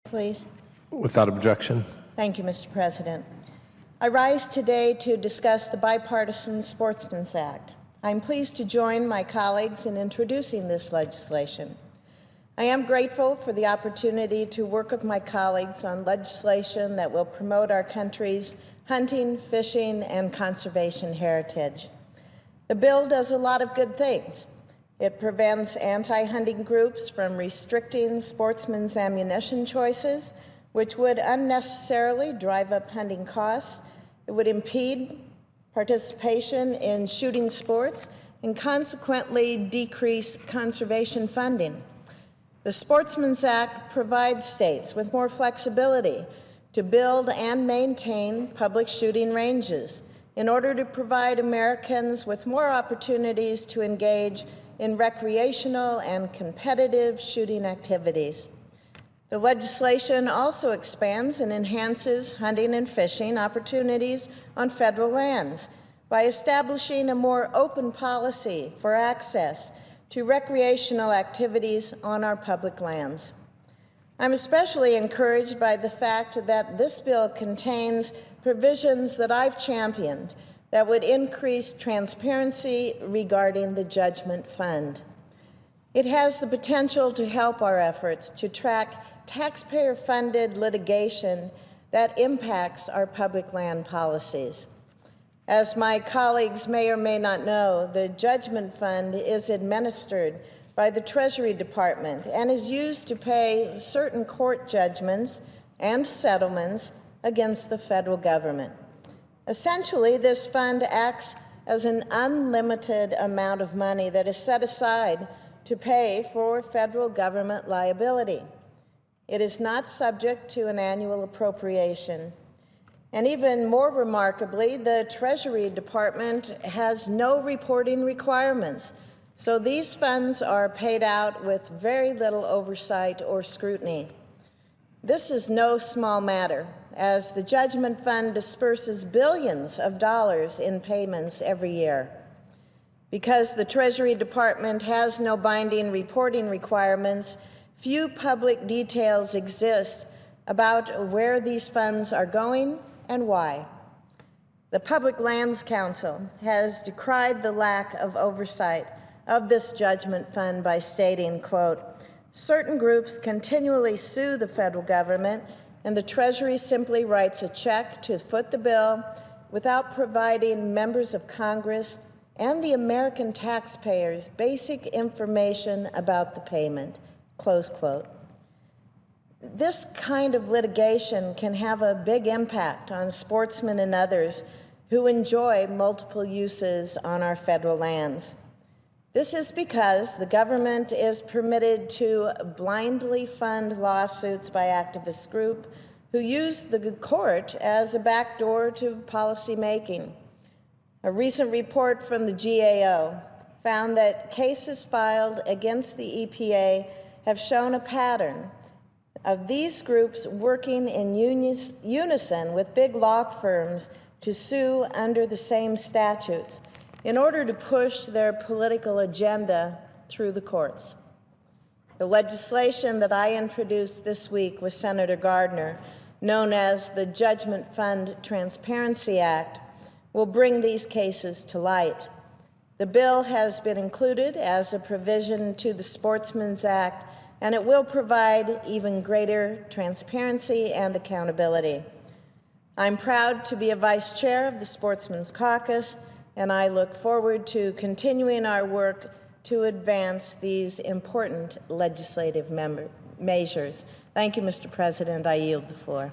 Please. Without objection. Thank you, Mr. President. I rise today to discuss the Bipartisan Sportsmen's Act. I'm pleased to join my colleagues in introducing this legislation. I am grateful for the opportunity to work with my colleagues on legislation that will promote our country's hunting, fishing, and conservation heritage. The bill does a lot of good things. It prevents anti-hunting groups from restricting sportsmen's ammunition choices, which would unnecessarily drive up hunting costs. It would impede participation in shooting sports and consequently decrease conservation funding. The Sportsmen's Act provides states with more flexibility to build and maintain public shooting ranges in order to provide Americans with more opportunities to engage in recreational and competitive shooting activities. The legislation also expands and enhances hunting and fishing opportunities on federal lands by establishing a more open policy for access to recreational activities on our public lands. I'm especially encouraged by the fact that this bill contains provisions that I've championed that would increase transparency regarding the judgment fund. It has the potential to help our efforts to track taxpayer-funded litigation that impacts our public land policies. As my colleagues may or may not know, the judgment fund is administered by the Treasury Department and is used to pay certain court judgments and settlements against the federal government. Essentially, this fund acts as an unlimited amount of money that is set aside to pay for federal government liability. It is not subject to an annual appropriation. And even more remarkably, the Treasury Department has no reporting requirements, so these funds are paid out with very little oversight or scrutiny. This is no small matter, as the Judgment Fund disperses billions of dollars in payments every year. Because the Treasury Department has no binding reporting requirements, few public details exist about where these funds are going and why. The Public Lands Council has decried the lack of oversight of this Judgment Fund by stating, quote, "Certain groups continually sue the federal government, and the Treasury simply writes a check to foot the bill without providing members of Congress and the American taxpayers basic information about the payment," close quote. This kind of litigation can have a big impact on sportsmen and others who enjoy multiple uses on our federal lands. This is because the government is permitted to blindly fund lawsuits by activist groups who use the court as a backdoor to policy making. A recent report from the GAO found that cases filed against the EPA have shown a pattern of these groups working in unison with big law firms to sue under the same statutes in order to push their political agenda through the courts. The legislation that I introduced this week with Senator Gardner, known as the Judgment Fund Transparency Act, will bring these cases to light. The bill has been included as a provision to the Sportsmen's Act, and it will provide even greater transparency and accountability. I'm proud to be a vice chair of the Sportsmen's Caucus, and I look forward to continuing our work to advance these important legislative measures. Thank you, Mr. President. I yield the floor.